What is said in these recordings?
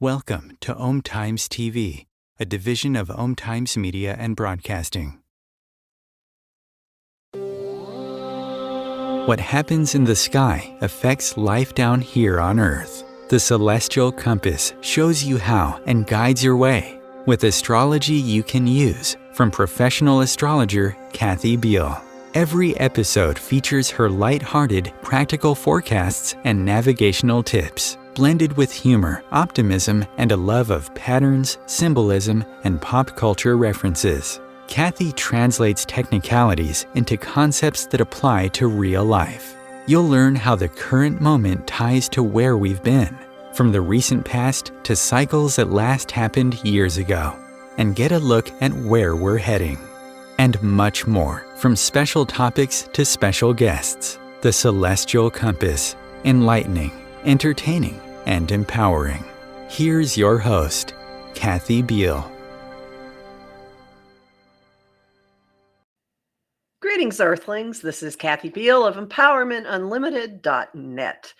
Welcome to Om Times TV, a division of Om Times Media and Broadcasting. What happens in the sky affects life down here on Earth. The celestial compass shows you how and guides your way with astrology you can use from professional astrologer Kathy Beal. Every episode features her light-hearted, practical forecasts and navigational tips, blended with humor, optimism, and a love of patterns, symbolism, and pop culture references. Kathy translates technicalities into concepts that apply to real life. You'll learn how the current moment ties to where we've been, from the recent past to cycles that last happened years ago, and get a look at where we're heading. And much more, from special topics to special guests. The Celestial Compass, enlightening, entertaining, and empowering. Here's your host, Kathy Beal. Greetings, Earthlings. This is Kathy Beal of EmpowermentUnlimited.net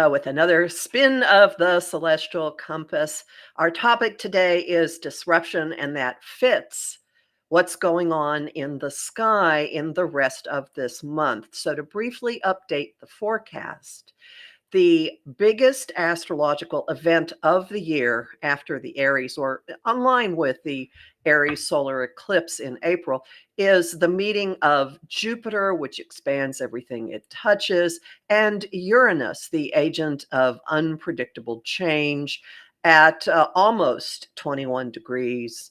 with another spin of the Celestial Compass. Our topic today is disruption, and that fits what's going on in the sky in the rest of this month. So to briefly update the forecast, the biggest astrological event of the year after the Aries, or online with the Aries solar eclipse in April, is the meeting of Jupiter, which expands everything it touches, and Uranus, the agent of unpredictable change, at almost 21 degrees.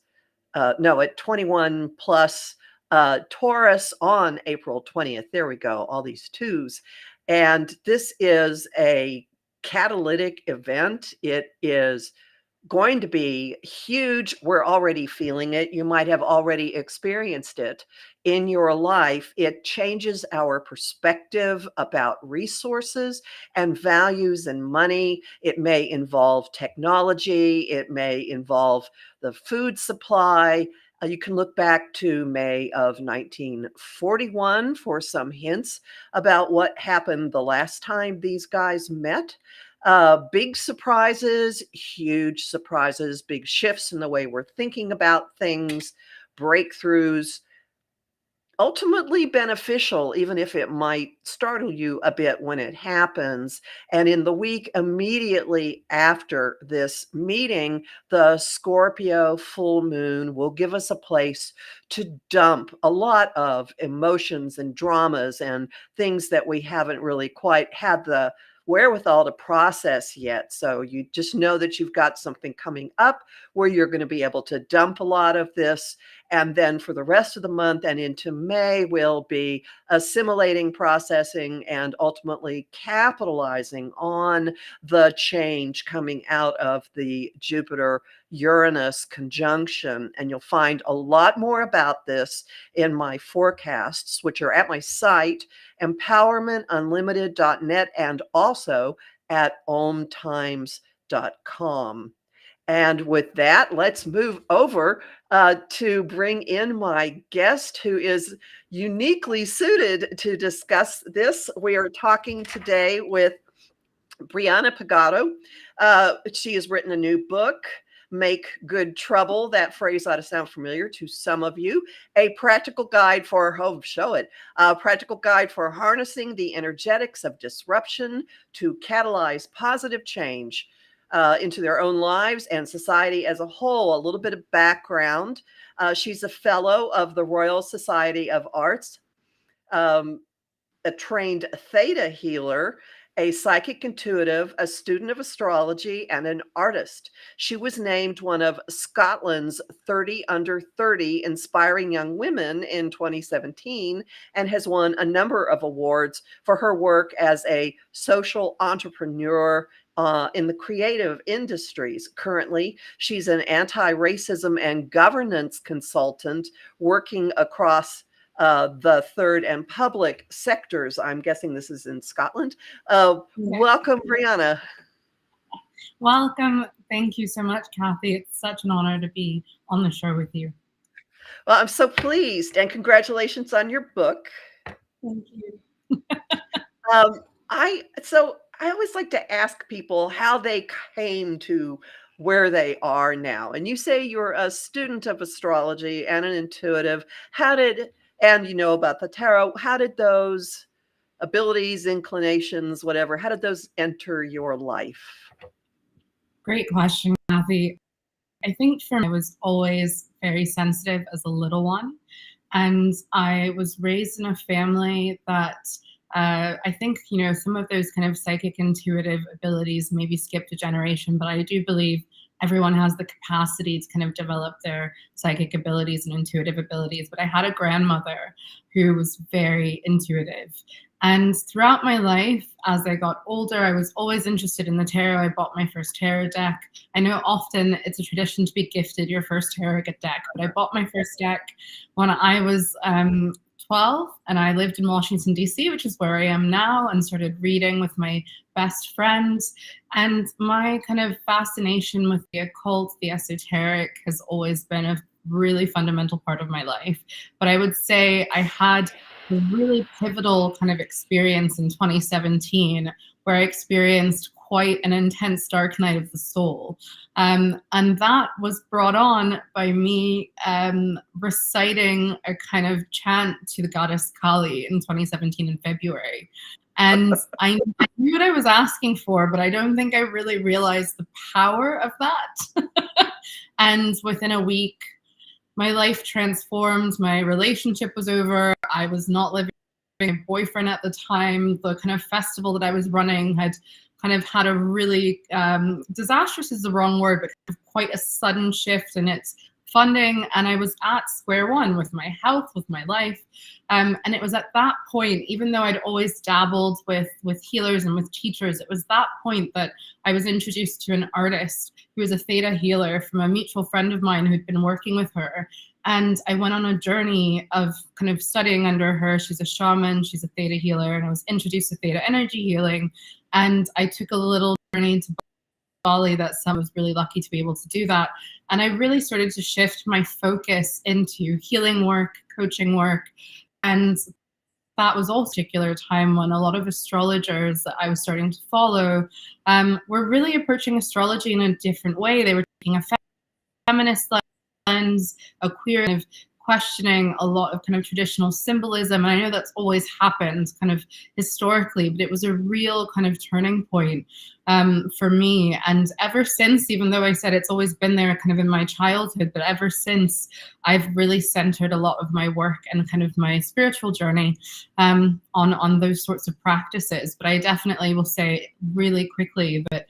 At 21 plus Taurus on April 20th. There we go, all these twos. And this is a catalytic event. It is going to be huge. We're already feeling it. You might have already experienced it in your life. It changes our perspective about resources and values and money. It may involve technology. It may involve the food supply. You can look back to May of 1941 for some hints about what happened the last time these guys met. Big surprises, huge surprises, big shifts in the way we're thinking about things, breakthroughs, ultimately beneficial, even if it might startle you a bit when it happens. And in the week immediately after this meeting, the Scorpio full moon will give us a place to dump a lot of emotions and dramas and things that we haven't really quite had the wherewithal to process yet. So you just know that you've got something coming up where you're going to be able to dump a lot of this. And then for the rest of the month and into May, we'll be assimilating, processing, and ultimately capitalizing on the change coming out of the Jupiter Uranus conjunction. And you'll find a lot more about this in my forecasts, which are at my site, empowermentunlimited.net, and also at omtimes.com. And with that, let's move over to bring in my guest who is uniquely suited to discuss this. We are talking today with Briana Pegado. She has written a new book, Make Good Trouble. That phrase ought to sound familiar to some of you. A practical guide for, show it, a practical guide for harnessing the energetics of disruption to catalyze positive change into their own lives and society as a whole. A little bit of background. She's a fellow of the Royal Society of Arts, a trained Theta Healer, a psychic intuitive, a student of astrology, and an artist. She was named one of Scotland's 30 under 30 inspiring young women in 2017 and has won a number of awards for her work as a social entrepreneur in the creative industries. Currently, she's an anti-racism and governance consultant working across the third and public sectors. I'm guessing this is in Scotland. Welcome, Briana. Welcome. Thank you so much, Kathy. It's such an honor to be on the show with you. Well, I'm so pleased, and congratulations on your book. Thank you. I always like to ask people how they came to where they are now. And you say you're a student of astrology and an intuitive. And you know about the tarot. How did those abilities, inclinations, whatever, how did those enter your life? Great question, Kathy. I think for me, I was always very sensitive as a little one. And I was raised in a family that I think, some of those kind of psychic intuitive abilities maybe skipped a generation, but I do believe everyone has the capacity to kind of develop their psychic abilities and intuitive abilities. But I had a grandmother who was very intuitive. And throughout my life, as I got older, I was always interested in the tarot. I bought my first tarot deck. I know often it's a tradition to be gifted your first tarot deck, but I bought my first deck when I was 12, and I lived in Washington, D.C., which is where I am now, and started reading with my best friends. And my kind of fascination with the occult, the esoteric, has always been a really fundamental part of my life. But I would say I had a really pivotal kind of experience in 2017 where I experienced quite an intense dark night of the soul. And that was brought on by me reciting a kind of chant to the goddess Kali in 2017 in February. And I knew what I was asking for, but I don't think I really realized the power of that. And within a week, my life transformed. My relationship was over. I was not living with my boyfriend at the time. The kind of festival that I was running had kind of had a really disastrous is the wrong word, but quite a sudden shift in its funding, and I was at square one with my health, with my life. And it was at that point, even though I'd always dabbled with healers and with teachers, it was that point that I was introduced to an artist who was a Theta Healer from a mutual friend of mine who'd been working with her. And I went on a journey of kind of studying under her. She's a shaman, she's a Theta Healer, and I was introduced to Theta energy healing. And I took a little journey to Bali that I was really lucky to be able to do that. And I really started to shift my focus into healing work, coaching work. And that was also a particular time when a lot of astrologers that I was starting to follow were really approaching astrology in a different way. They were taking a feminist lens, a queer kind of questioning a lot of kind of traditional symbolism. And I know that's always happened kind of historically, but it was a real kind of turning point for me. And ever since, even though I said it's always been there kind of in my childhood, but ever since, I've really centered a lot of my work and kind of my spiritual journey on those sorts of practices. But I definitely will say really quickly that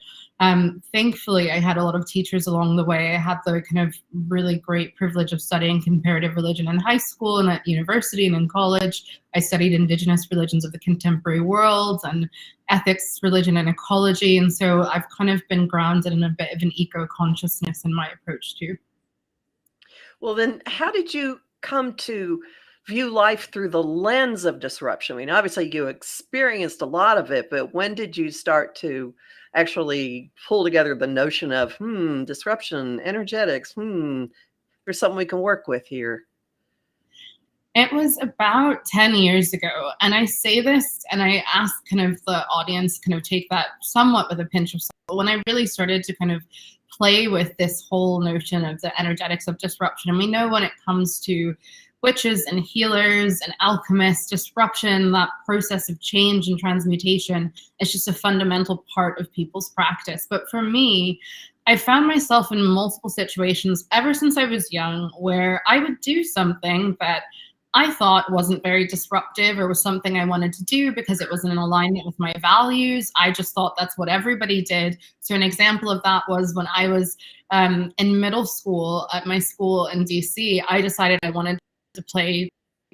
thankfully, I had a lot of teachers along the way. I had the kind of really great privilege of studying comparative religion in high school and at university and in college. I studied indigenous religions of the contemporary world and ethics, religion, and ecology. And so I've kind of been grounded in a bit of an eco-consciousness in my approach too. Well, then how did you come to view life through the lens of disruption? I mean, obviously you experienced a lot of it, but when did you start to actually pull together the notion of, disruption, energetics, there's something we can work with here? It was about 10 years ago. And I say this and I ask kind of the audience kind of take that somewhat with a pinch of salt. When I really started to kind of play with this whole notion of the energetics of disruption, and we know when it comes to witches and healers and alchemists, disruption, that process of change and transmutation, is just a fundamental part of people's practice. But for me, I found myself in multiple situations ever since I was young where I would do something that I thought wasn't very disruptive or was something I wanted to do because it was in alignment with my values. I just thought that's what everybody did. So an example of that was when I was in middle school at my school in DC, I decided I wanted to play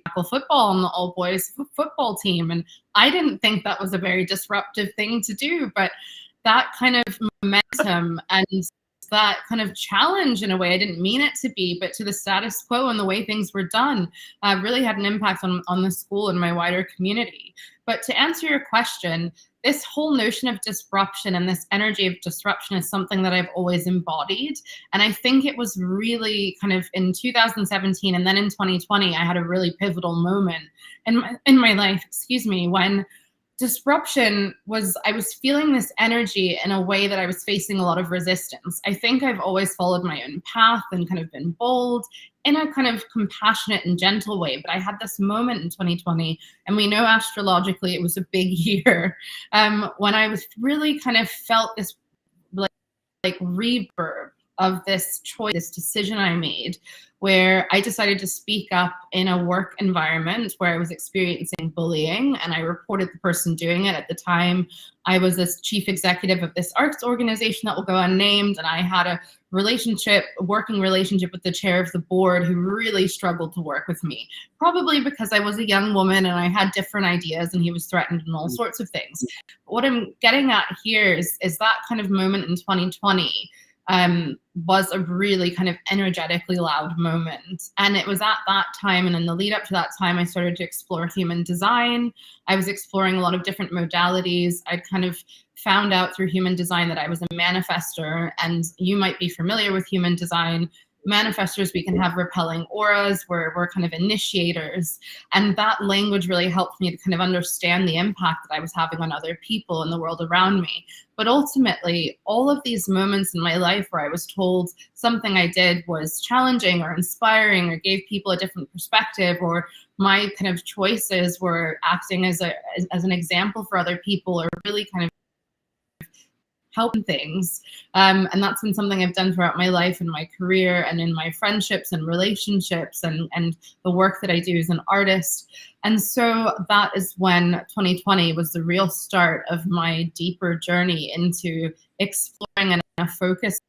tackle football on the all boys football team. And I didn't think that was a very disruptive thing to do, but that kind of momentum and that kind of challenge, in a way I didn't mean it to be, but to the status quo and the way things were done, really had an impact on the school and my wider community. But to answer your question, this whole notion of disruption and this energy of disruption is something that I've always embodied. And I think it was really kind of in 2017 and then in 2020, I had a really pivotal moment in my life, when disruption was, I was feeling this energy in a way that I was facing a lot of resistance. I think I've always followed my own path and kind of been bold in a kind of compassionate and gentle way. But I had this moment in 2020, and we know astrologically it was a big year, when I was really kind of felt this like reverb of this choice, this decision I made, where I decided to speak up in a work environment where I was experiencing bullying, and I reported the person doing it. At the time, I was this chief executive of this arts organization that will go unnamed, and I had a working relationship with the chair of the board who really struggled to work with me, probably because I was a young woman and I had different ideas and he was threatened and all sorts of things. But what I'm getting at here is that kind of moment in 2020 was a really kind of energetically loud moment. And it was at that time, and in the lead up to that time, I started to explore human design. I was exploring a lot of different modalities. I'd kind of found out through human design that I was a manifestor, and you might be familiar with human design. Manifestors, we can have repelling auras, where we're kind of initiators. And that language really helped me to kind of understand the impact that I was having on other people in the world around me. But ultimately, all of these moments in my life where I was told something I did was challenging or inspiring or gave people a different perspective, or my kind of choices were acting as an example for other people, or really kind of helping things. And that's been something I've done throughout my life and my career and in my friendships and relationships and the work that I do as an artist. And so that is when 2020 was the real start of my deeper journey into exploring in a focused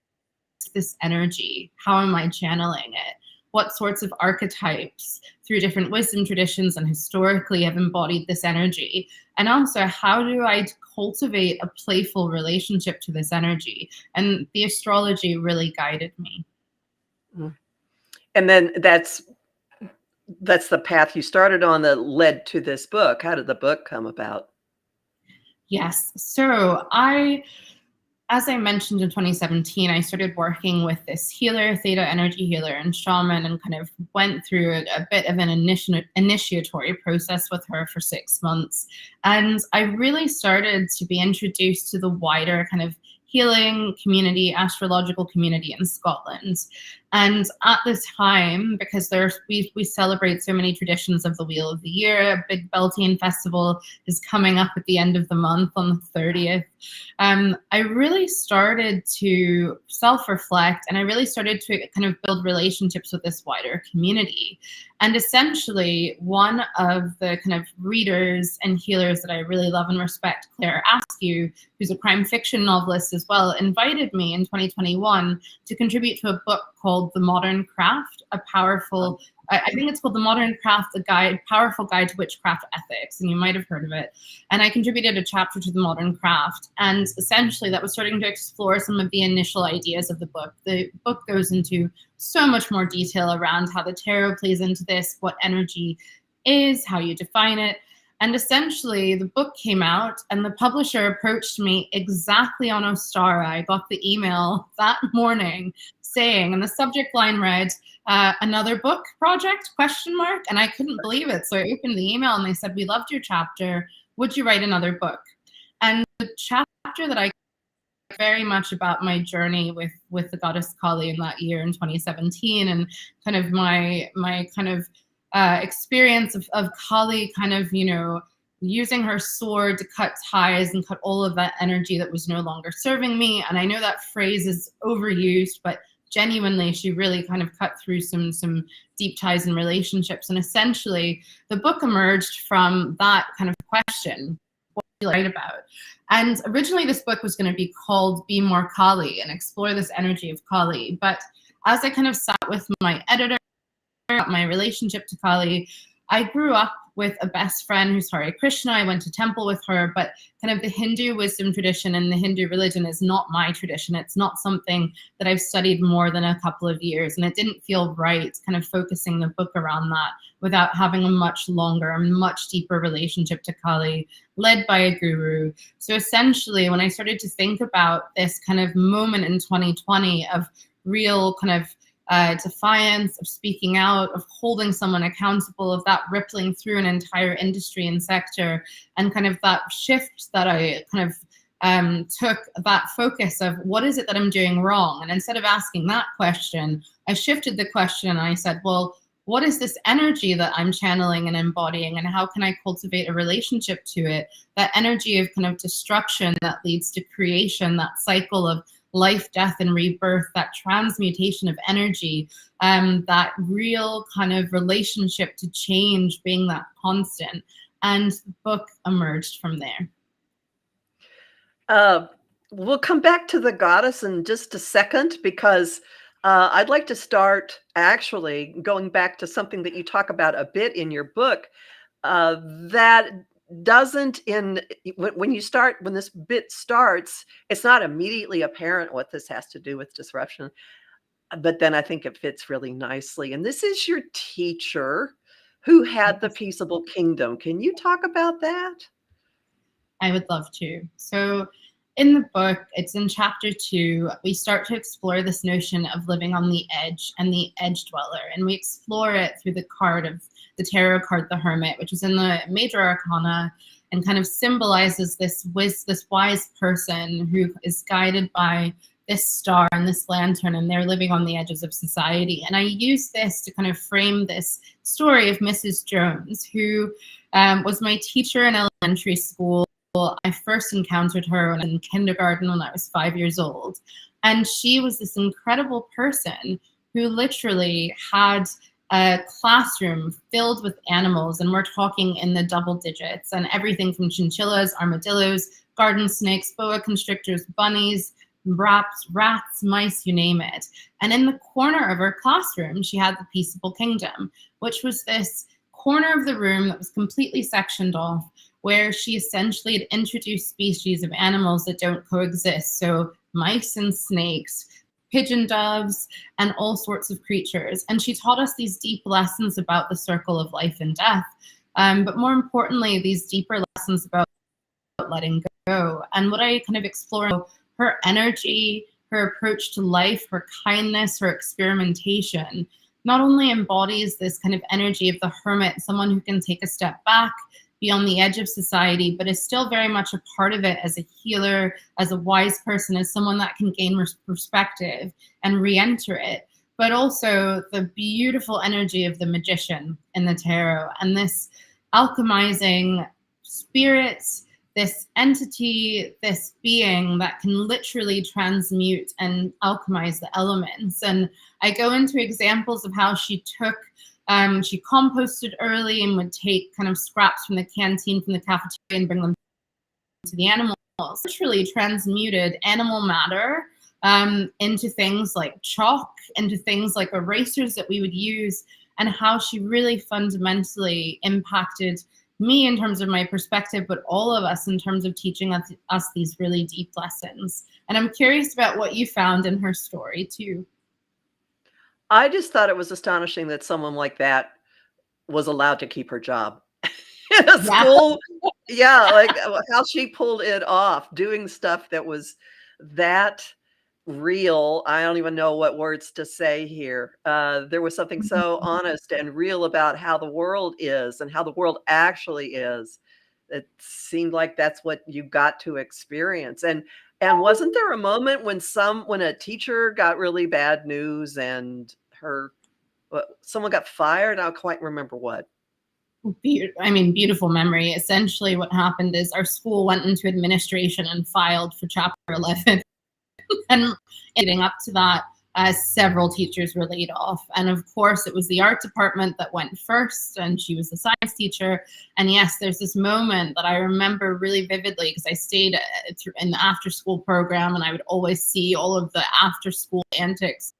this energy? How am I channeling it? What sorts of archetypes through different wisdom traditions and historically have embodied this energy? And also, how do I cultivate a playful relationship to this energy? And the astrology really guided me. And then that's the path you started on that led to this book. How did the book come about? Yes. So as I mentioned in 2017, I started working with this healer, Theta energy healer and shaman, and kind of went through a bit of an initiatory process with her for 6 months. And I really started to be introduced to the wider kind of healing community, astrological community in Scotland. And at the time, because we celebrate so many traditions of the Wheel of the Year, a big Beltane festival is coming up at the end of the month on the 30th. I really started to self-reflect, and I really started to kind of build relationships with this wider community. And essentially, one of the kind of readers and healers that I really love and respect, Claire Askew, who's a crime fiction novelist as well, invited me in 2021 to contribute to a book called The Modern Craft, a powerful, I think it's called The Modern Craft, powerful guide to witchcraft ethics, and you might have heard of it. And I contributed a chapter to The Modern Craft, and essentially that was starting to explore some of the initial ideas of the book. The book goes into so much more detail around how the tarot plays into this, what energy is, how you define it. And essentially, the book came out, and the publisher approached me exactly on Ostara. I got the email that morning saying, and the subject line read, another book project, ? And I couldn't believe it. So I opened the email, and they said, we loved your chapter. Would you write another book? And the chapter that I very much about my journey with the goddess Kali in that year in 2017, and kind of my kind of experience of Kali kind of, using her sword to cut ties and cut all of that energy that was no longer serving me. And I know that phrase is overused, but genuinely, she really kind of cut through some deep ties and relationships. And essentially, the book emerged from that kind of question, what do you write about? And originally, this book was going to be called Be More Kali and explore this energy of Kali. But as I kind of sat with my editor, my relationship to Kali, I grew up with a best friend who's Hare Krishna. I went to temple with her, but kind of the Hindu wisdom tradition and the Hindu religion is not my tradition. It's not something that I've studied more than a couple of years, and it didn't feel right kind of focusing the book around that without having a much longer, much deeper relationship to Kali led by a guru. So essentially, when I started to think about this kind of moment in 2020 of real kind of defiance, of speaking out, of holding someone accountable, of that rippling through an entire industry and sector, and kind of that shift that I kind of took that focus of what is it that I'm doing wrong? And instead of asking that question, I shifted the question and I said, well, what is this energy that I'm channeling and embodying, and how can I cultivate a relationship to it? That energy of kind of destruction that leads to creation, that cycle of life, death, and rebirth, that transmutation of energy, that real kind of relationship to change being that constant. And the book emerged from there. We'll come back to the goddess in just a second, because I'd like to start actually going back to something that you talk about a bit in your book, that doesn't when this bit starts, it's not immediately apparent what this has to do with disruption, but then I think it fits really nicely. And this is your teacher who had the peaceable kingdom. Can you talk about that? I would love to. So in the book, it's in chapter 2, we start to explore this notion of living on the edge and the edge dweller. And we explore it through the card of the tarot card, the Hermit, which is in the major arcana and kind of symbolizes this wise person who is guided by this star and this lantern, and they're living on the edges of society. And I use this to kind of frame this story of Mrs. Jones, who was my teacher in elementary school. I first encountered her in kindergarten when I was 5 years old. And she was this incredible person who literally had a classroom filled with animals, and we're talking in the double digits, and everything from chinchillas, armadillos, garden snakes, boa constrictors, bunnies, rats, mice, you name it. And in the corner of her classroom, she had the Peaceable Kingdom, which was this corner of the room that was completely sectioned off, where she essentially had introduced species of animals that don't coexist. So mice and snakes, pigeon doves, and all sorts of creatures. And she taught us these deep lessons about the circle of life and death. But more importantly, these deeper lessons about letting go. And what I kind of explore, her energy, her approach to life, her kindness, her experimentation, not only embodies this kind of energy of the hermit, someone who can take a step back, be on the edge of society, but is still very much a part of it as a healer, as a wise person, as someone that can gain perspective and re-enter it. But also the beautiful energy of the magician in the tarot, and this alchemizing spirit, this entity, this being that can literally transmute and alchemize the elements. And I go into examples of how she took, she composted early and would take kind of scraps from the canteen, from the cafeteria, and bring them to the animals. Literally transmuted animal matter into things like chalk, into things like erasers that we would use, and how she really fundamentally impacted me in terms of my perspective, but all of us in terms of teaching us these really deep lessons. And I'm curious about what you found in her story too. I just thought it was astonishing that someone like that was allowed to keep her job in a school. Yeah, like how she pulled it off, doing stuff that was that real. I don't even know what words to say here. There was something so honest and real about how the world is and how the world actually is. It seemed like that's what you got to experience. And wasn't there a moment when a teacher got really bad news and someone got fired? I don't quite remember what. I mean, beautiful memory. Essentially what happened is our school went into administration and filed for Chapter 11. And leading up to that, several teachers were laid off. And of course, it was the art department that went first, and she was the science teacher. And yes, there's this moment that I remember really vividly because I stayed in the after school program, and I would always see all of the after school antics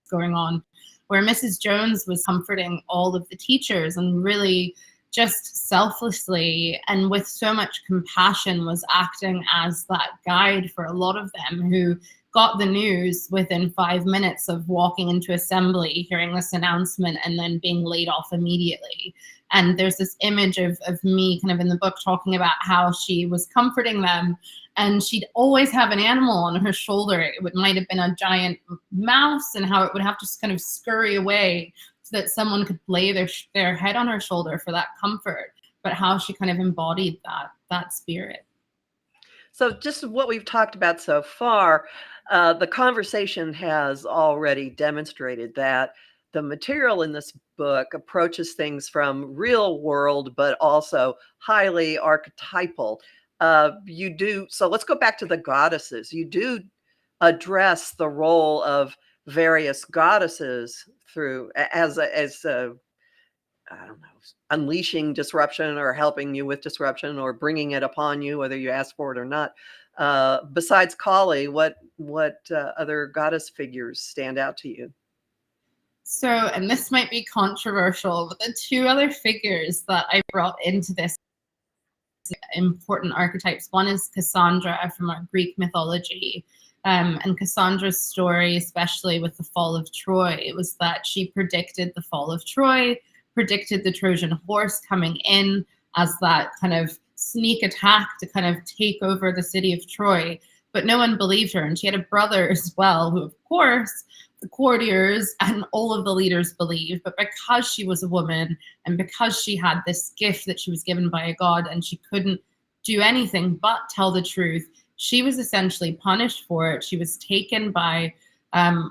going on, where Mrs. Jones was comforting all of the teachers and really just selflessly and with so much compassion was acting as that guide for a lot of them who got the news within 5 minutes of walking into assembly, hearing this announcement, and then being laid off immediately. And there's this image of me kind of in the book talking about how she was comforting them, and she'd always have an animal on her shoulder. It might have been a giant mouse, and how it would have to kind of scurry away so that someone could lay their head on her shoulder for that comfort, but how she kind of embodied that spirit. So just what we've talked about so far, the conversation has already demonstrated that the material in this book approaches things from real world, but also highly archetypal. So let's go back to the goddesses. You do address the role of various goddesses through as I don't know, unleashing disruption or helping you with disruption or bringing it upon you, whether you ask for it or not. Besides Kali, what other goddess figures stand out to you? So, and this might be controversial, but the two other figures that I brought into this important archetypes, one is Cassandra from our Greek mythology. And Cassandra's story, especially with the fall of Troy, it was that she predicted the fall of Troy, predicted the Trojan horse coming in as that kind of sneak attack to kind of take over the city of Troy. But no one believed her. And she had a brother as well, who, of course, the courtiers and all of the leaders believed. But because she was a woman and because she had this gift that she was given by a god and she couldn't do anything but tell the truth, she was essentially punished for it. She was taken by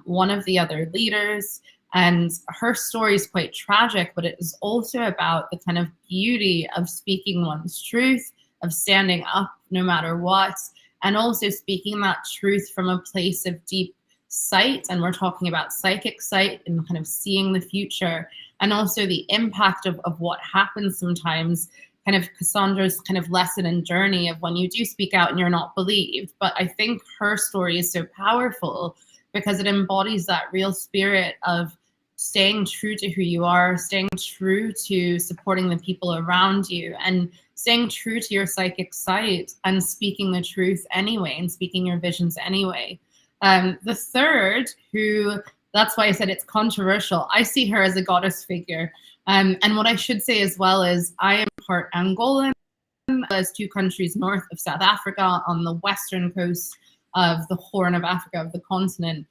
one of the other leaders. And her story is quite tragic, but it is also about the kind of beauty of speaking one's truth, of standing up no matter what, and also speaking that truth from a place of deep sight. And we're talking about psychic sight and kind of seeing the future, and also the impact of what happens sometimes kind of Cassandra's kind of lesson and journey of when you do speak out and you're not believed. But I think her story is so powerful because it embodies that real spirit of staying true to who you are, staying true to supporting the people around you, and staying true to your psychic side and speaking the truth anyway and speaking your visions anyway. The third, who, that's why I said it's controversial, I see her as a goddess figure. And what I should say as well is I am part Angolan, as 2 countries north of South Africa on the western coast of the Horn of Africa, of the continent.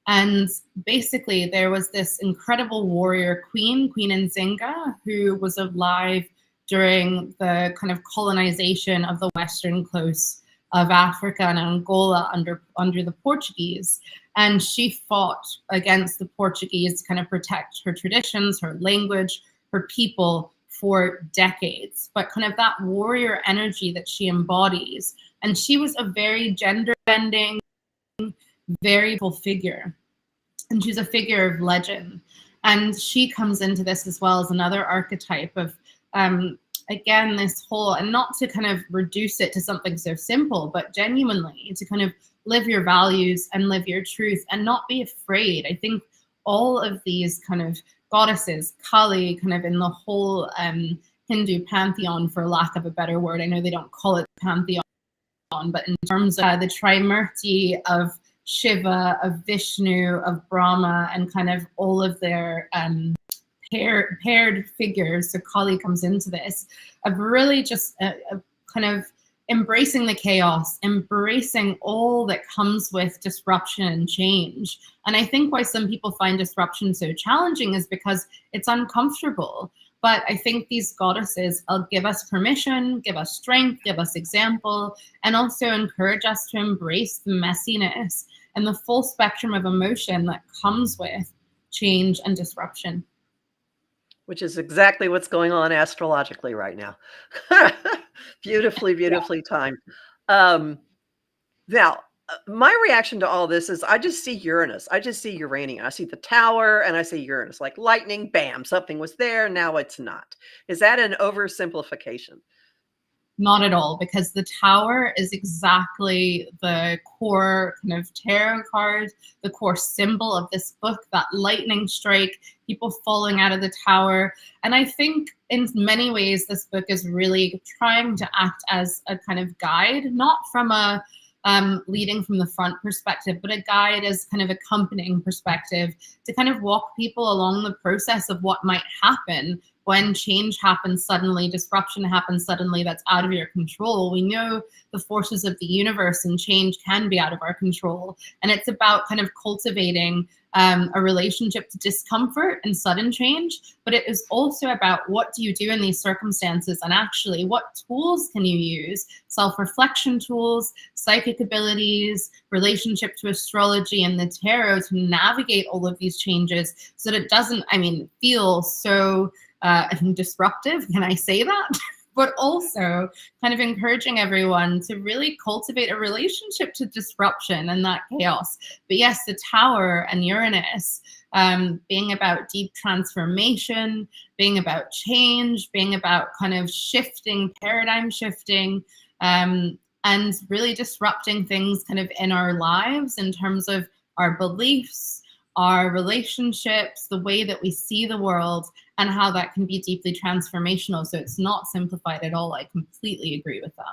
And basically there was this incredible warrior queen, Queen Nzinga, who was alive during the kind of colonization of the western coast of Africa and Angola under the Portuguese. And she fought against the Portuguese to kind of protect her traditions, her language, her people for decades. But kind of that warrior energy that she embodies. And she was a very gender bending, very full figure. And she's a figure of legend. And she comes into this as well as another archetype of, again, this whole, and not to kind of reduce it to something so simple, but genuinely to kind of live your values and live your truth and not be afraid. I think all of these kind of goddesses, Kali, kind of in the whole Hindu pantheon, for lack of a better word, I know they don't call it pantheon, but in terms of the Trimurti of Shiva, of Vishnu, of Brahma, and kind of all of their paired figures, so Kali comes into this, of really just a kind of embracing the chaos, embracing all that comes with disruption and change. And I think why some people find disruption so challenging is because it's uncomfortable. But I think these goddesses give us permission, give us strength, give us example, and also encourage us to embrace the messiness and the full spectrum of emotion that comes with change and disruption. Which is exactly what's going on astrologically right now. Beautifully, beautifully timed. Now, my reaction to all this is I just see Uranus. I just see Uranian. I see the tower and I see Uranus, like lightning, bam, something was there, now it's not. Is that an oversimplification? Not at all, because the tower is exactly the core kind of tarot card, the core symbol of this book, that lightning strike, people falling out of the tower. And I think in many ways, this book is really trying to act as a kind of guide, not from a leading from the front perspective, but a guide as kind of accompanying perspective to kind of walk people along the process of what might happen when change happens suddenly, disruption happens suddenly that's out of your control. We know the forces of the universe and change can be out of our control. And it's about kind of cultivating a relationship to discomfort and sudden change, but it is also about what do you do in these circumstances and actually what tools can you use, self-reflection tools, psychic abilities, relationship to astrology and the tarot to navigate all of these changes so that it doesn't, feel so disruptive, can I say that? But also kind of encouraging everyone to really cultivate a relationship to disruption and that chaos. But yes, the tower and Uranus being about deep transformation, being about change, being about kind of shifting, paradigm shifting, and really disrupting things kind of in our lives in terms of our beliefs, our relationships, the way that we see the world, and how that can be deeply transformational. So it's not simplified at all. I completely agree with that.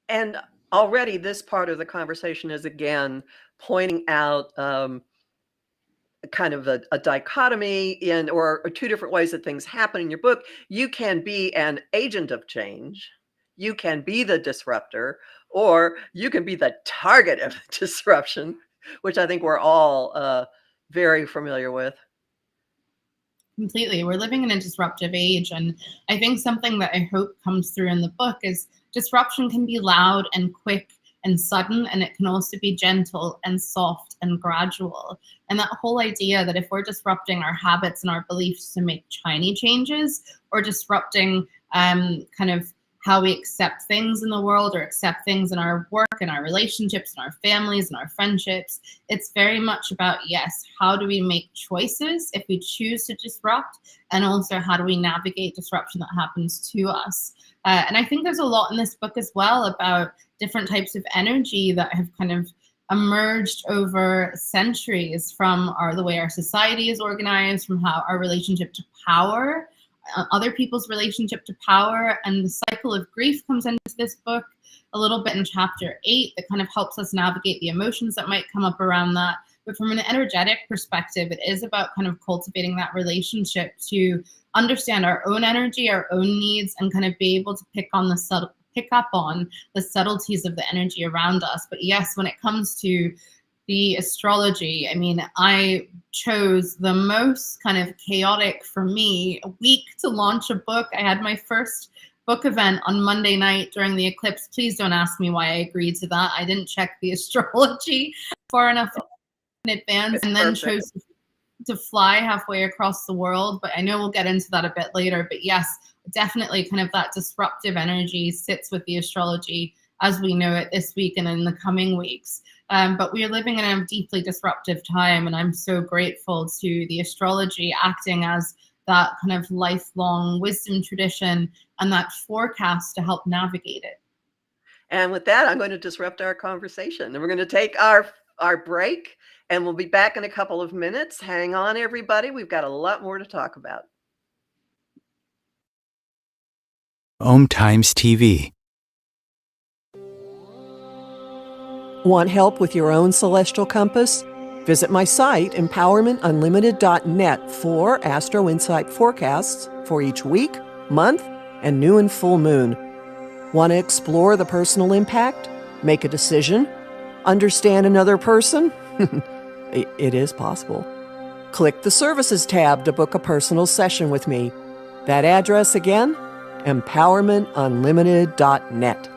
And already this part of the conversation is again pointing out kind of a dichotomy in or 2 different ways that things happen in your book. You can be an agent of change, you can be the disruptor, or you can be the target of disruption, which I think we're all very familiar with. Completely. We're living in a disruptive age. And I think something that I hope comes through in the book is disruption can be loud and quick and sudden, and it can also be gentle and soft and gradual. And that whole idea that if we're disrupting our habits and our beliefs to make tiny changes, or disrupting kind of how we accept things in the world or accept things in our work and our relationships and our families and our friendships. It's very much about, yes, how do we make choices if we choose to disrupt, and also how do we navigate disruption that happens to us. And I think there's a lot in this book as well about different types of energy that have kind of emerged over centuries from the way our society is organized, from how our relationship to power, other people's relationship to power, and the cycle of grief comes into this book a little bit in chapter 8 that kind of helps us navigate the emotions that might come up around that. But from an energetic perspective, it is about kind of cultivating that relationship to understand our own energy, our own needs, and kind of be able to pick up on the subtleties of the energy around us. But yes, when it comes to the astrology, I mean, I chose the most kind of chaotic, for me, week to launch a book. I had my first book event on Monday night during the eclipse. Please don't ask me why I agreed to that. I didn't check the astrology far enough in advance, and then chose to fly halfway across the world. But I know we'll get into that a bit later. But yes, definitely kind of that disruptive energy sits with the astrology as we know it this week and in the coming weeks. But we are living in a deeply disruptive time, and I'm so grateful to the astrology acting as that kind of lifelong wisdom tradition and that forecast to help navigate it. And with that, I'm going to disrupt our conversation, and we're going to take our break, and we'll be back in a couple of minutes. Hang on, everybody. We've got a lot more to talk about. Om Times TV. Want help with your own celestial compass? Visit my site, empowermentunlimited.net, for Astro Insight forecasts for each week, month, and new and full moon. Want to explore the personal impact? Make a decision? Understand another person? It is possible. Click the Services tab to book a personal session with me. That address again? empowermentunlimited.net.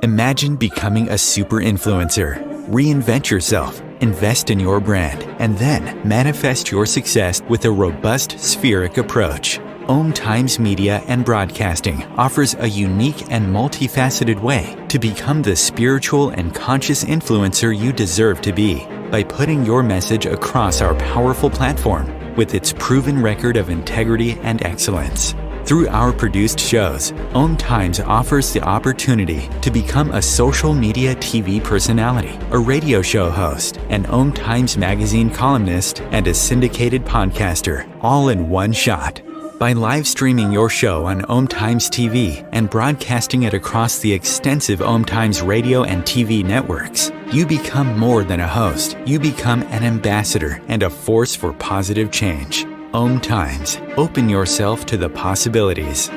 Imagine becoming a super influencer. Reinvent yourself, invest in your brand, and then manifest your success with a robust spheric approach. Om Times Media and Broadcasting offers a unique and multifaceted way to become the spiritual and conscious influencer you deserve to be by putting your message across our powerful platform with its proven record of integrity and excellence. Through our produced shows, Om Times offers the opportunity to become a social media TV personality, a radio show host, an Om Times magazine columnist, and a syndicated podcaster, all in one shot. By live streaming your show on Om Times TV and broadcasting it across the extensive Om Times radio and TV networks, you become more than a host. You become an ambassador and a force for positive change. Om Times. Open yourself to the possibilities.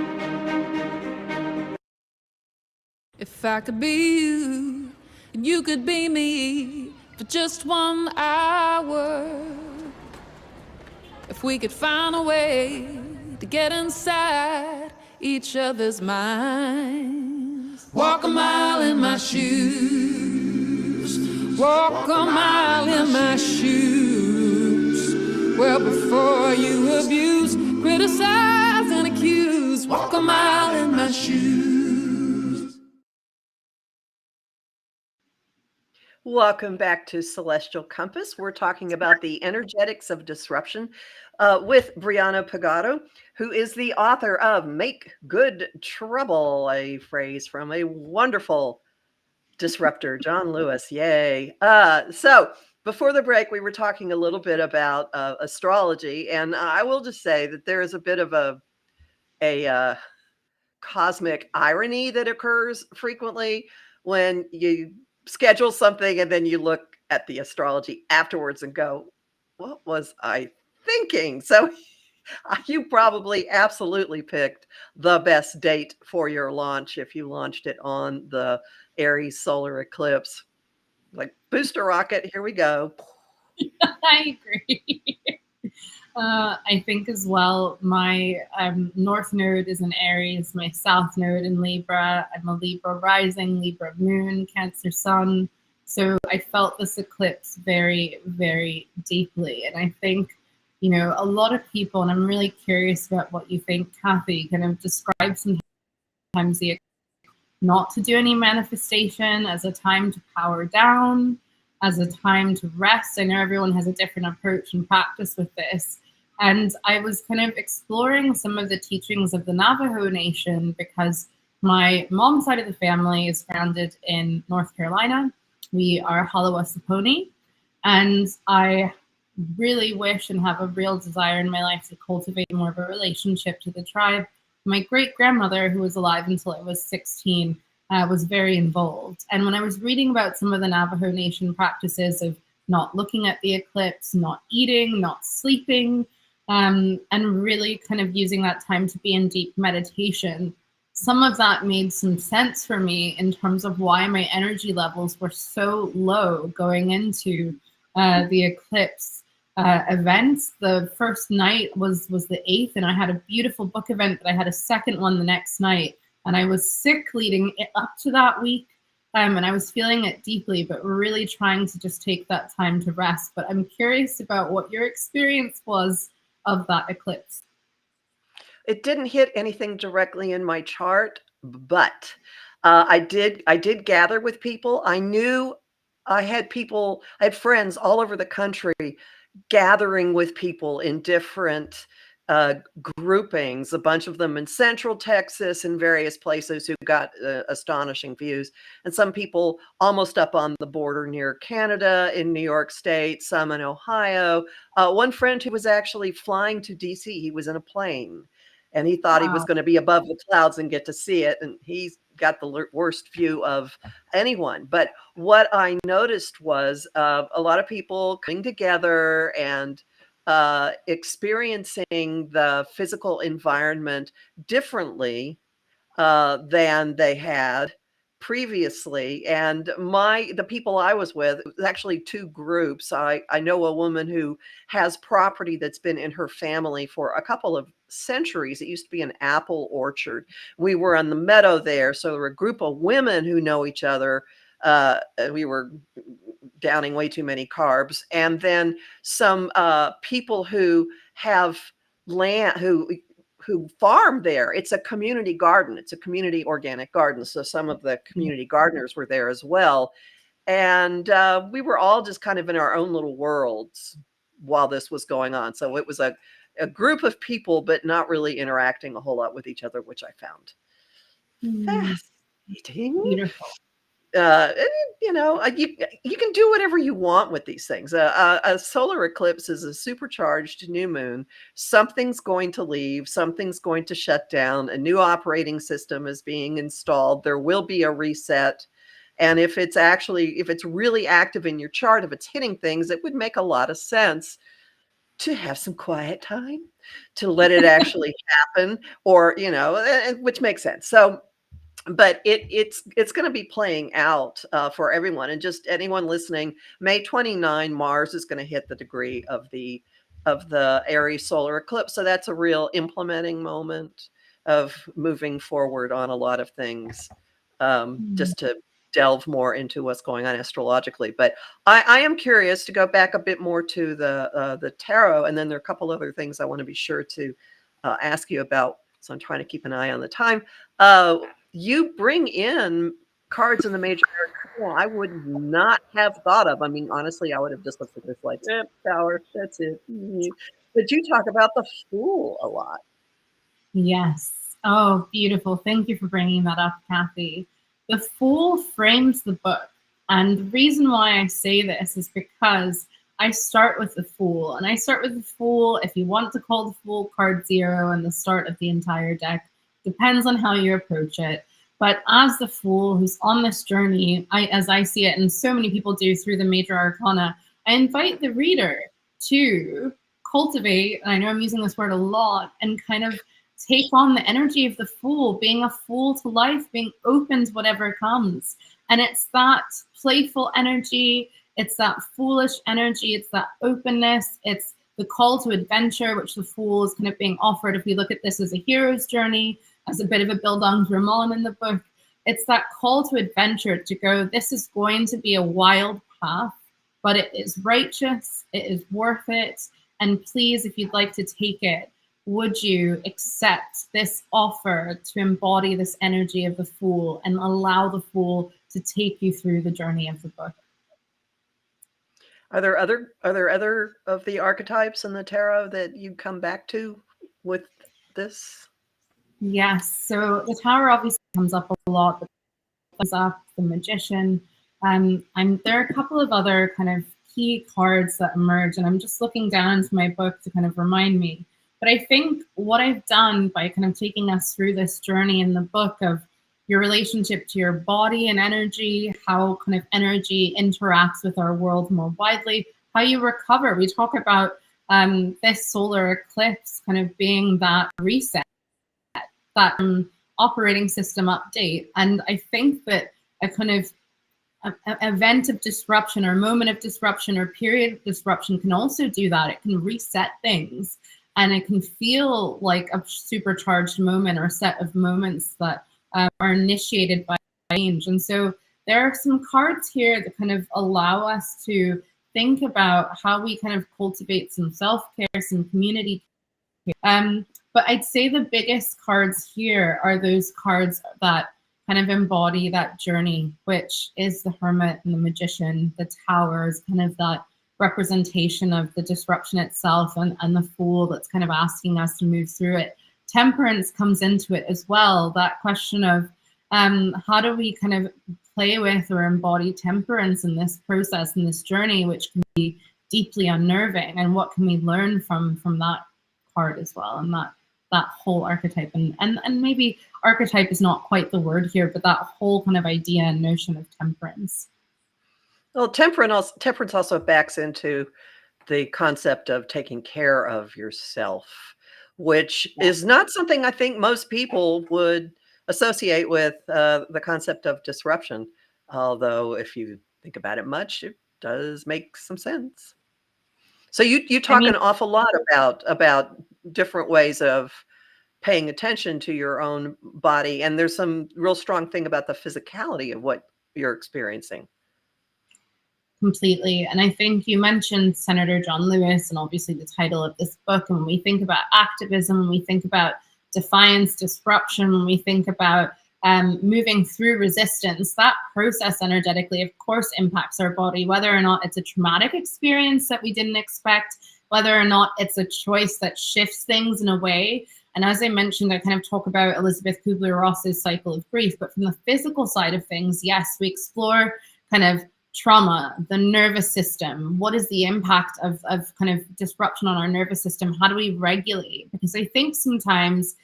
If I could be you, and you could be me for just 1 hour. If we could find a way to get inside each other's minds. Walk a mile in my shoes. Walk a mile in my shoes. Well, before you abuse, criticize, and accuse, walk a mile in my shoes. Welcome back to Celestial Compass. We're talking about the energetics of disruption with Briana Pegado, who is the author of Make Good Trouble, a phrase from a wonderful disruptor, John Lewis. Yay. So before the break, we were talking a little bit about astrology, and I will just say that there is a bit of a cosmic irony that occurs frequently when you schedule something and then you look at the astrology afterwards and go, what was I thinking? So you probably absolutely picked the best date for your launch if you launched it on the Aries solar eclipse. Like, booster rocket, here we go. I agree. I think as well, my North Node is in Aries, my South Node in Libra. I'm a Libra rising, Libra moon, Cancer sun. So I felt this eclipse very, very deeply. And I think you know, a lot of people, and I'm really curious about what you think, Kathy, kind of describe sometimes the not to do any manifestation as a time to power down, as a time to rest. I know everyone has a different approach and practice with this. And I was kind of exploring some of the teachings of the Navajo Nation because my mom's side of the family is grounded in North Carolina. We are Halawasaponi, and I really wish and have a real desire in my life to cultivate more of a relationship to the tribe. My great-grandmother, who was alive until I was 16, was very involved. And when I was reading about some of the Navajo Nation practices of not looking at the eclipse, not eating, not sleeping, and really kind of using that time to be in deep meditation, some of that made some sense for me in terms of why my energy levels were so low going into the eclipse events. The first night was the 8th, and I had a beautiful book event, but I had a second one the next night, and I was sick leading up to that week, and I was feeling it deeply, but really trying to just take that time to rest. But I'm curious about what your experience was of that eclipse. It didn't hit anything directly in my chart, but I did gather with people. I knew I had friends all over the country gathering with people in different groupings, a bunch of them in Central Texas and various places who got astonishing views. And some people almost up on the border near Canada, in New York State, some in Ohio. One friend who was actually flying to DC, he was in a plane and he thought he was going to be above the clouds and get to see it. And he's got the worst view of anyone. But what I noticed was a lot of people coming together and experiencing the physical environment differently than they had previously. And the people I was with, it was actually two groups. I know a woman who has property that's been in her family for a couple of centuries. It used to be an apple orchard. We were on the meadow there, so there were a group of women who know each other. We were downing way too many carbs, and then some people who have land, who farm there. It's a community garden. It's a community organic garden. So some of the community gardeners were there as well. And we were all just kind of in our own little worlds while this was going on. So it was a group of people, but not really interacting a whole lot with each other, which I found fascinating. Beautiful. You know, you can do whatever you want with these things. A solar eclipse is a supercharged new moon. Something's going to leave. Something's going to shut down. A new operating system is being installed. There will be a reset. And if it's really active in your chart, if it's hitting things, it would make a lot of sense to have some quiet time, to let it actually happen, or, you know, which makes sense. So, but it's going to be playing out for everyone, and just anyone listening. May 29, Mars is going to hit the degree of the Aries solar eclipse, so that's a real implementing moment of moving forward on a lot of things, just to delve more into what's going on astrologically. But I am curious to go back a bit more to the tarot, and then there are a couple other things I want to be sure to ask you about. So I'm trying to keep an eye on the time. You bring in cards in the major arcana I would not have thought of. I mean, honestly, I would have just looked at this like, power, that's it. But you talk about the Fool a lot. Yes. Oh, beautiful. Thank you for bringing that up, Kathy. The Fool frames the book. And the reason why I say this is because I start with the Fool. And I start with the Fool, if you want to call the Fool card 0 and the start of the entire deck. Depends on how you approach it. But as the Fool who's on this journey, as I see it, and so many people do through the major arcana, I invite the reader to cultivate, and I know I'm using this word a lot, and kind of take on the energy of the Fool, being a fool to life, being open to whatever comes. And it's that playful energy, it's that foolish energy, it's that openness, it's the call to adventure, which the Fool is kind of being offered. If we look at this as a hero's journey, as a bit of a Bildung Vermalen in the book, it's that call to adventure, to go, this is going to be a wild path, but it is righteous, it is worth it, And please, if you'd like to take it, would you accept this offer to embody this energy of the Fool and allow the Fool to take you through the journey of the book? Are there other of the archetypes in the tarot that you come back to with this? Yes. So the Tower obviously comes up a lot. Comes up the Magician. There are a couple of other kind of key cards that emerge, and I'm just looking down into my book to kind of remind me. But I think what I've done by kind of taking us through this journey in the book of your relationship to your body and energy, how kind of energy interacts with our world more widely, how you recover. We talk about this solar eclipse kind of being that reset, that operating system update. And I think that a kind of event of disruption or moment of disruption or period of disruption can also do that. It can reset things, and it can feel like a supercharged moment or a set of moments that are initiated by change. And so there are some cards here that kind of allow us to think about how we kind of cultivate some self-care, some community care. But I'd say the biggest cards here are those cards that kind of embody that journey, which is the Hermit and the Magician. The Tower is kind of that representation of the disruption itself, and the Fool that's kind of asking us to move through it. Temperance comes into it as well, that question of how do we kind of play with or embody temperance in this process, in this journey, which can be deeply unnerving, and what can we learn from that card as well, and that whole archetype. And maybe archetype is not quite the word here, but that whole kind of idea and notion of temperance. Well, temperance also backs into the concept of taking care of yourself, which is not something I think most people would associate with the concept of disruption. Although if you think about it much, it does make some sense. So you talk an awful lot about different ways of paying attention to your own body, and there's some real strong thing about the physicality of what you're experiencing. Completely. And I think you mentioned Senator John Lewis, and obviously the title of this book. And when we think about activism, when we think about defiance, disruption, when we think about moving through resistance, that process energetically, of course, impacts our body, whether or not it's a traumatic experience that we didn't expect, whether or not it's a choice that shifts things in a way. And as I mentioned, I kind of talk about Elizabeth Kubler-Ross's cycle of grief. But from the physical side of things, yes, we explore kind of trauma, the nervous system. What is the impact of kind of disruption on our nervous system? How do we regulate? Because I think sometimes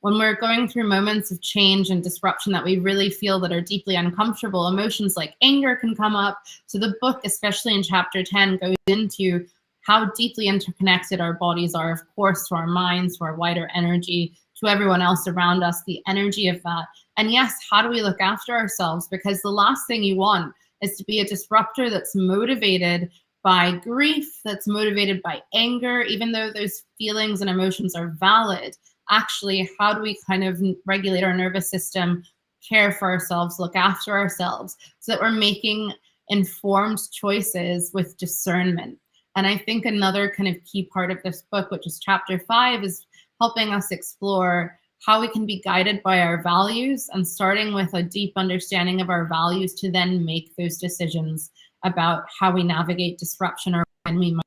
when we're going through moments of change and disruption that we really feel that are deeply uncomfortable, emotions like anger can come up. So the book, especially in chapter 10, goes into how deeply interconnected our bodies are, of course, to our minds, to our wider energy, to everyone else around us, the energy of that. And yes, how do we look after ourselves? Because the last thing you want is to be a disruptor that's motivated by grief, that's motivated by anger, even though those feelings and emotions are valid. Actually, how do we kind of regulate our nervous system, care for ourselves, look after ourselves, so that we're making informed choices with discernment? And I think another kind of key part of this book, which is chapter 5, is helping us explore how we can be guided by our values, and starting with a deep understanding of our values to then make those decisions about how we navigate disruption, or when we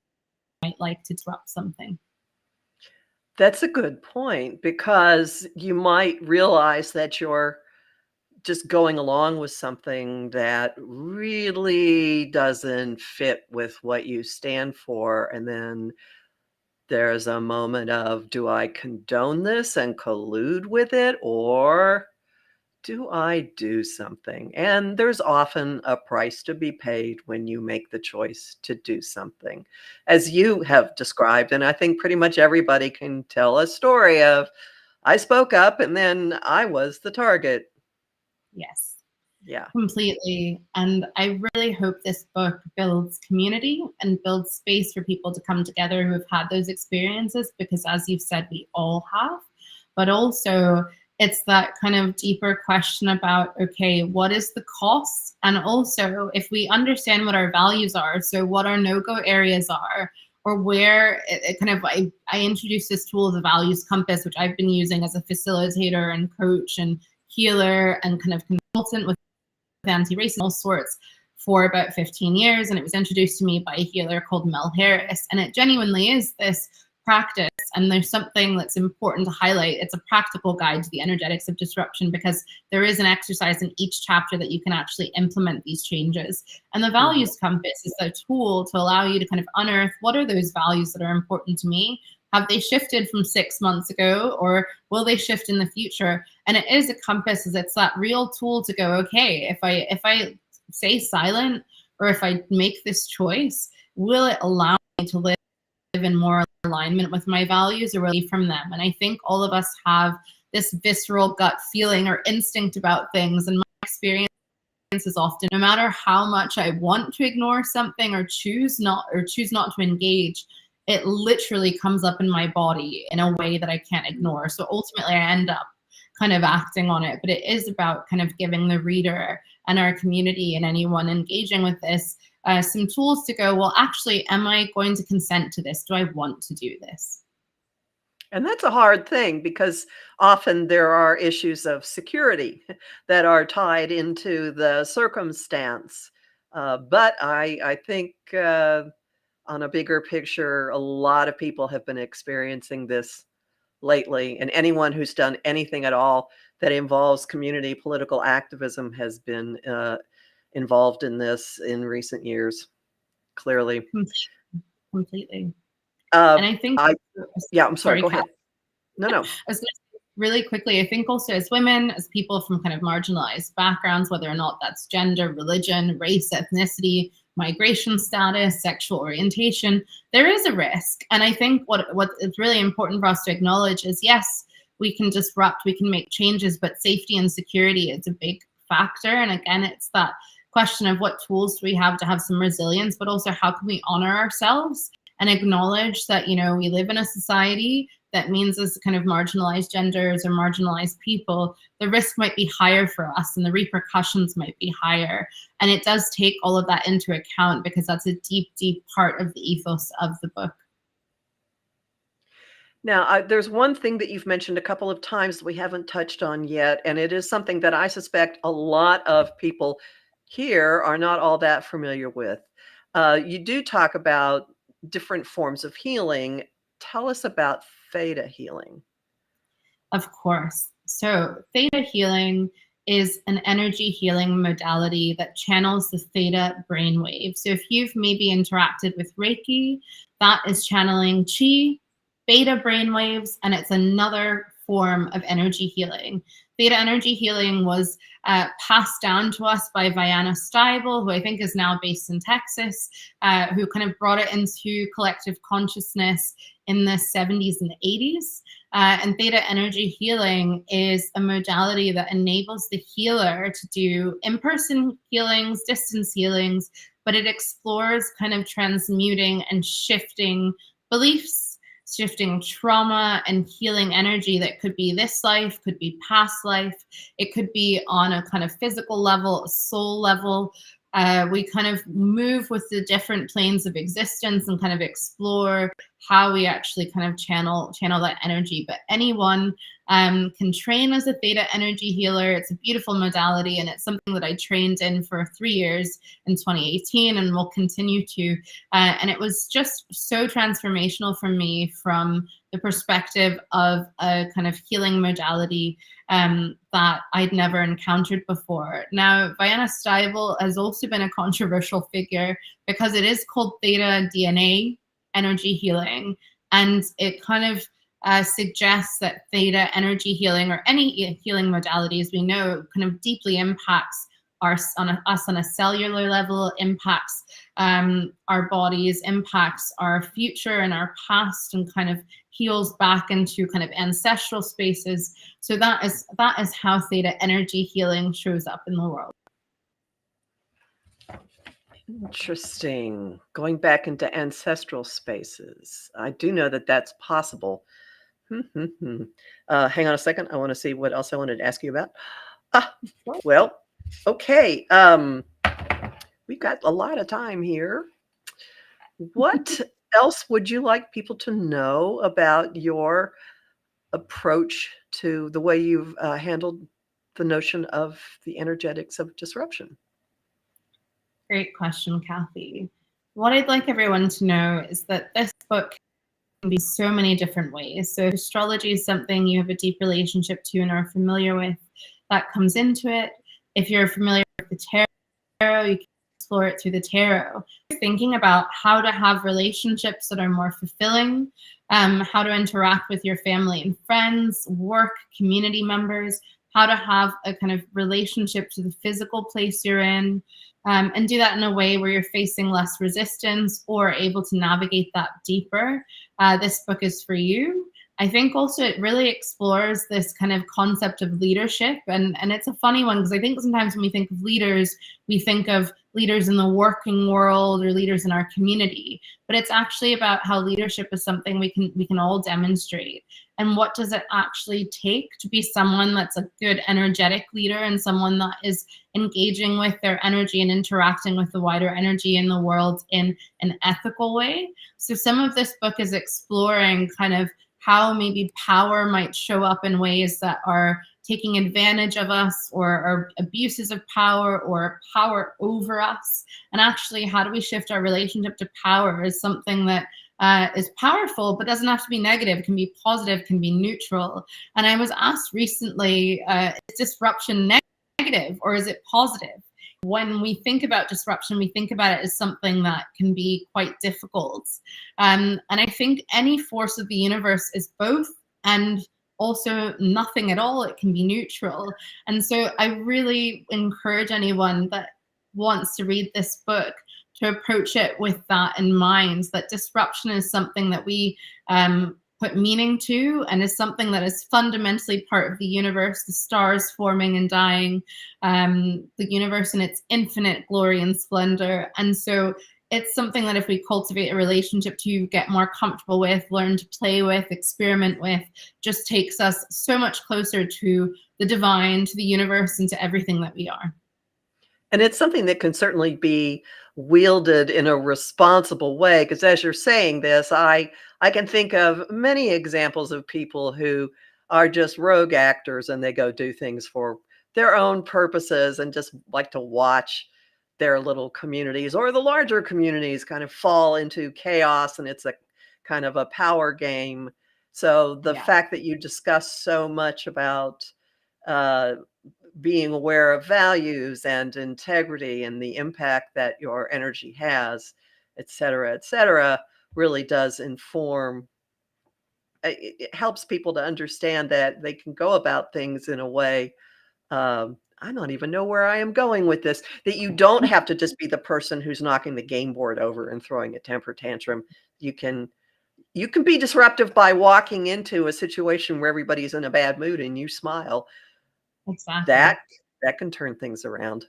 might like to disrupt something. That's a good point, because you might realize that you're just going along with something that really doesn't fit with what you stand for. And then there's a moment of, do I condone this and collude with it, or do I do something? And there's often a price to be paid when you make the choice to do something, as you have described. And I think pretty much everybody can tell a story of, I spoke up and then I was the target. Yes. Yeah. Completely. And I really hope this book builds community and builds space for people to come together who have had those experiences, because as you've said, we all have. But also it's that kind of deeper question about, okay, what is the cost? And also, if we understand what our values are, so what our no-go areas are, or where it kind of, I introduced this tool, the values compass, which I've been using as a facilitator and coach and healer and kind of consultant with anti-racism and all sorts for about 15 years. And it was introduced to me by a healer called Mel Harris. And it genuinely is this practice. And there's something that's important to highlight. It's a practical guide to the energetics of disruption, because there is an exercise in each chapter that you can actually implement these changes. And the values compass is a tool to allow you to kind of unearth, what are those values that are important to me? Have they shifted from 6 months ago, or will they shift in the future? And it is a compass, it's that real tool to go, okay, if I stay silent, or if I make this choice, will it allow me to live in more alignment with my values, or really from them? And I think all of us have this visceral gut feeling or instinct about things. And my experience is often, no matter how much I want to ignore something or choose not to engage, it literally comes up in my body in a way that I can't ignore. So ultimately I end up kind of acting on it. But it is about kind of giving the reader and our community and anyone engaging with this some tools to go, well, actually, am I going to consent to this? Do I want to do this? And that's a hard thing, because often there are issues of security that are tied into the circumstance. But I think on a bigger picture, a lot of people have been experiencing this lately. And anyone who's done anything at all that involves community political activism has been involved in this in recent years, clearly. Completely. And I think, I'm sorry, go ahead. No. I was going to say really quickly, I think also as women, as people from kind of marginalized backgrounds, whether or not that's gender, religion, race, ethnicity, migration status, sexual orientation, there is a risk. And I think what is really important for us to acknowledge is, yes, we can disrupt, we can make changes, but safety and security is a big factor. And again, it's that question of what tools do we have to have some resilience, but also how can we honor ourselves and acknowledge that, we live in a society that means as kind of marginalized genders or marginalized people, the risk might be higher for us and the repercussions might be higher. And it does take all of that into account, because that's a deep, deep part of the ethos of the book. Now, there's one thing that you've mentioned a couple of times that we haven't touched on yet, and it is something that I suspect a lot of people here are not all that familiar with. You do talk about different forms of healing. Tell us about Theta healing. Of course. So Theta healing is an energy healing modality that channels the theta brainwave. So if you've maybe interacted with Reiki, that is channeling chi, beta brainwaves, and it's another form of energy healing. Theta energy healing was passed down to us by Briana Pegado, who I think is now based in Texas, who kind of brought it into collective consciousness in the 70s and 80s. And theta energy healing is a modality that enables the healer to do in-person healings, distance healings, but it explores kind of transmuting and shifting beliefs, shifting trauma and healing energy that could be this life, could be past life. It could be on a kind of physical level, a soul level. We kind of move with the different planes of existence and kind of explore how we actually kind of channel that energy. But anyone can train as a theta energy healer. It's a beautiful modality, and it's something that I trained in for 3 years in 2018 and will continue to. And it was just so transformational for me from the perspective of a kind of healing modality that I'd never encountered before. Now, Briana Pegado has also been a controversial figure because it is called Theta DNA energy healing, and it kind of suggests that theta energy healing, or any healing modalities we know, kind of deeply impacts us on a cellular level, impacts our bodies, impacts our future and our past, and kind of heals back into kind of ancestral spaces. So that is how theta energy healing shows up in the world. Interesting. Going back into ancestral spaces. I do know that that's possible. Hang on a second. I want to see what else I wanted to ask you about. Well, okay. We've got a lot of time here. What else would you like people to know about your approach to the way you've handled the notion of the energetics of disruption? Great question, Kathy. What I'd like everyone to know is that this book can be so many different ways. So if astrology is something you have a deep relationship to and are familiar with, that comes into it. If you're familiar with the tarot, you can explore it through the tarot. Thinking about how to have relationships that are more fulfilling, how to interact with your family and friends, work, community members, how to have a kind of relationship to the physical place you're in, and do that in a way where you're facing less resistance or able to navigate that deeper. This book is for you. I think also it really explores this kind of concept of leadership. And it's a funny one because I think sometimes when we think of leaders, we think of leaders in the working world or leaders in our community. But it's actually about how leadership is something we can all demonstrate. And what does it actually take to be someone that's a good energetic leader and someone that is engaging with their energy and interacting with the wider energy in the world in an ethical way. So some of this book is exploring kind of how maybe power might show up in ways that are taking advantage of us or abuses of power or power over us. And actually, how do we shift our relationship to power as something that is powerful, but doesn't have to be negative, can be positive, can be neutral. And I was asked recently, is disruption negative or is it positive? When we think about disruption, we think about it as something that can be quite difficult. And I think any force of the universe is both and also nothing at all. It can be neutral. And so I really encourage anyone that wants to read this book to approach it with that in mind, that disruption is something that we put meaning to and is something that is fundamentally part of the universe, the stars forming and dying, the universe in its infinite glory and splendor. And so it's something that if we cultivate a relationship to get more comfortable with, learn to play with, experiment with, just takes us so much closer to the divine, to the universe, and to everything that we are. And it's something that can certainly be wielded in a responsible way, because as you're saying this, I can think of many examples of people who are just rogue actors and they go do things for their own purposes and just like to watch their little communities or the larger communities kind of fall into chaos, and it's a kind of a power game. So the fact that you discuss so much about being aware of values and integrity and the impact that your energy has, et cetera, really does inform. It helps people to understand that they can go about things in a way. I don't even know where I am going with this, that you don't have to just be the person who's knocking the game board over and throwing a temper tantrum. You can be disruptive by walking into a situation where everybody's in a bad mood and you smile. Exactly. That can turn things around.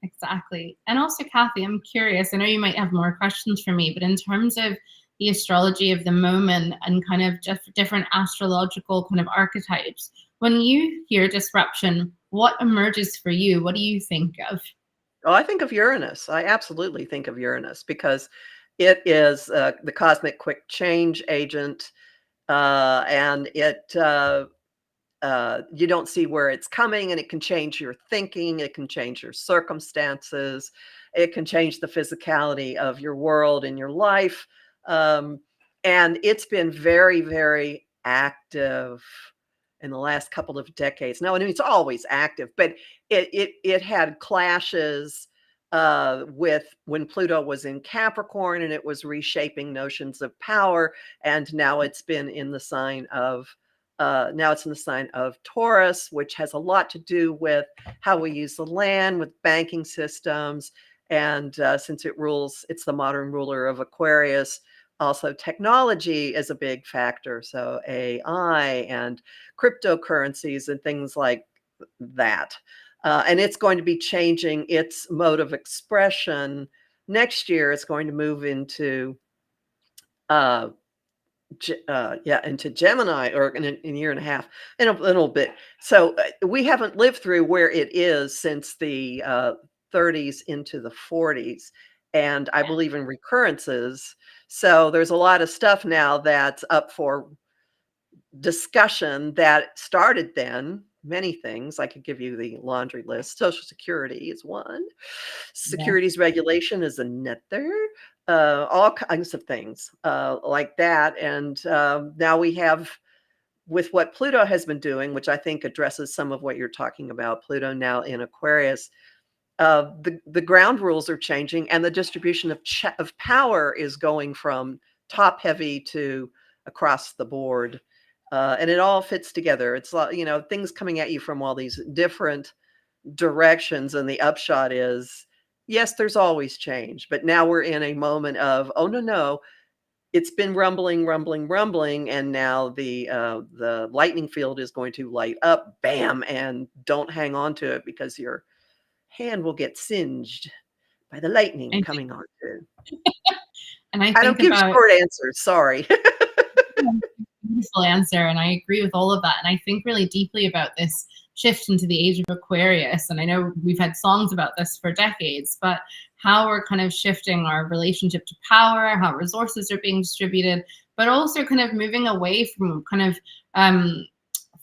Exactly. And also, Kathy, I'm curious, I know you might have more questions for me, but in terms of the astrology of the moment and kind of just different astrological kind of archetypes, when you hear disruption, what emerges for you? What do you think of? Oh, I think of Uranus. I absolutely think of Uranus because it is the cosmic quick change agent, and you don't see where it's coming, and it can change your thinking, it can change your circumstances, it can change the physicality of your world and your life. And it's been very, very active in the last couple of decades. Now, I mean, it's always active, but it had clashes with when Pluto was in Capricorn, and it was reshaping notions of power. And now it's been in the sign of Taurus, which has a lot to do with how we use the land, with banking systems. And since it's the modern ruler of Aquarius, also technology is a big factor. So AI and cryptocurrencies and things like that. And it's going to be changing its mode of expression. Next year, it's going to move into into Gemini, or in a year and a half, in a little bit. So we haven't lived through where it is since the 30s into the 40s. and I believe in recurrences. So there's a lot of stuff now that's up for discussion that started then. Many things. I could give you the laundry list. Social Security is one. Securities regulation is another. All kinds of things like that. And now we have, with what Pluto has been doing, which I think addresses some of what you're talking about, Pluto now in Aquarius, the ground rules are changing, and the distribution of power is going from top heavy to across the board. And it all fits together. It's like, things coming at you from all these different directions. And the upshot is, yes, there's always change, but now we're in a moment of, oh, no, it's been rumbling. And now the lightning field is going to light up, bam, and don't hang on to it because your hand will get singed by the lightning coming on too. And I don't give short answers. Sorry. Beautiful answer, and I agree with all of that. And I think really deeply about this shift into the age of Aquarius. And I know we've had songs about this for decades, but how we're kind of shifting our relationship to power, how resources are being distributed, but also kind of moving away from kind of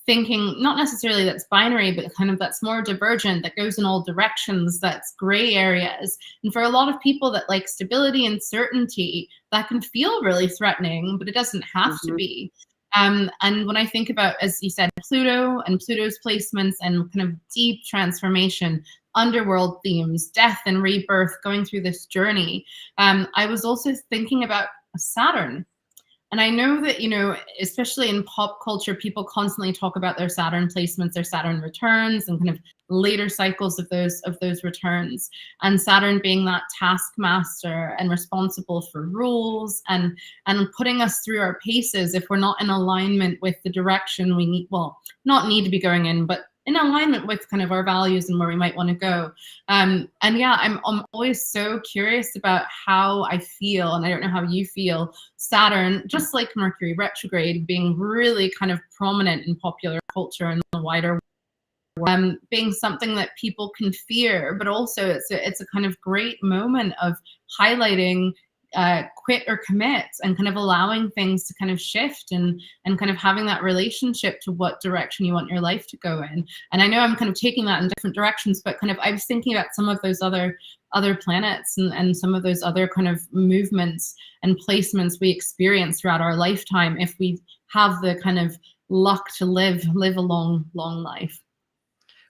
thinking not necessarily that's binary, but kind of that's more divergent, that goes in all directions, that's gray areas. And for a lot of people that like stability and certainty, that can feel really threatening, but it doesn't have to be. And when I think about, as you said, Pluto and Pluto's placements and kind of deep transformation, underworld themes, death and rebirth, going through this journey, I was also thinking about Saturn. And I know that, especially in pop culture, people constantly talk about their Saturn placements, their Saturn returns, and kind of later cycles of those returns. And Saturn being that taskmaster and responsible for rules and putting us through our paces if we're not in alignment with the direction we need, well, not need to be going in, but in alignment with kind of our values and where we might want to go. And yeah, I'm always so curious about how I feel, and I don't know how you feel, Saturn, just like Mercury retrograde, being really kind of prominent in popular culture and the wider world, being something that people can fear, but also it's a kind of great moment of highlighting quit or commit and kind of allowing things to kind of shift and kind of having that relationship to what direction you want your life to go in. And I know I'm kind of taking that in different directions, but kind of I was thinking about some of those other planets and some of those other kind of movements and placements we experience throughout our lifetime if we have the kind of luck to live a long life.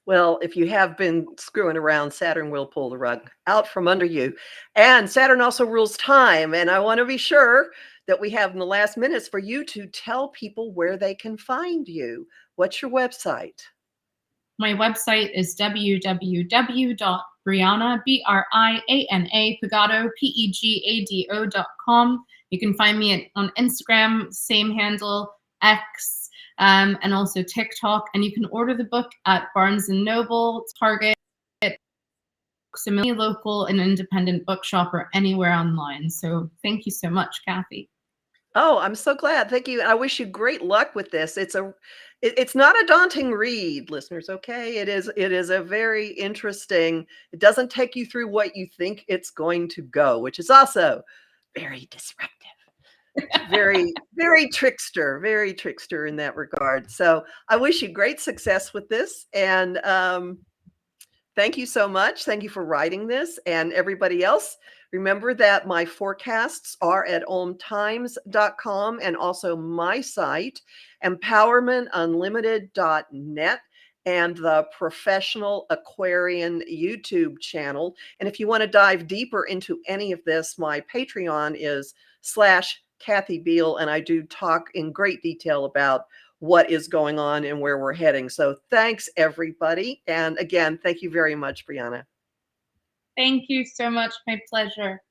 Well, if you have been screwing around, Saturn will pull the rug out from under you. And Saturn also rules time. And I want to be sure that we have in the last minutes for you to tell people where they can find you. What's your website? My website is www.briana, Briana Pagado, Pegado.com. You can find me on Instagram, same handle, X, and also TikTok. And you can order the book at Barnes & Noble, Target, any local and independent bookshop or anywhere online. So thank you so much, Kathy. Oh, I'm so glad. Thank you. I wish you great luck with this. It's not a daunting read, listeners. Okay. It is a very interesting, it doesn't take you through what you think it's going to go, which is also very disruptive. Very, very trickster in that regard. So I wish you great success with this. And thank you so much. Thank you for writing this. And everybody else, remember that my forecasts are at omtimes.com and also my site, empowermentunlimited.net, and the Professional Aquarian YouTube channel. And if you want to dive deeper into any of this, my Patreon is /Kathy Beal, and I do talk in great detail about what is going on and where we're heading. So thanks, everybody. And again, thank you very much, Briana. Thank you so much. My pleasure.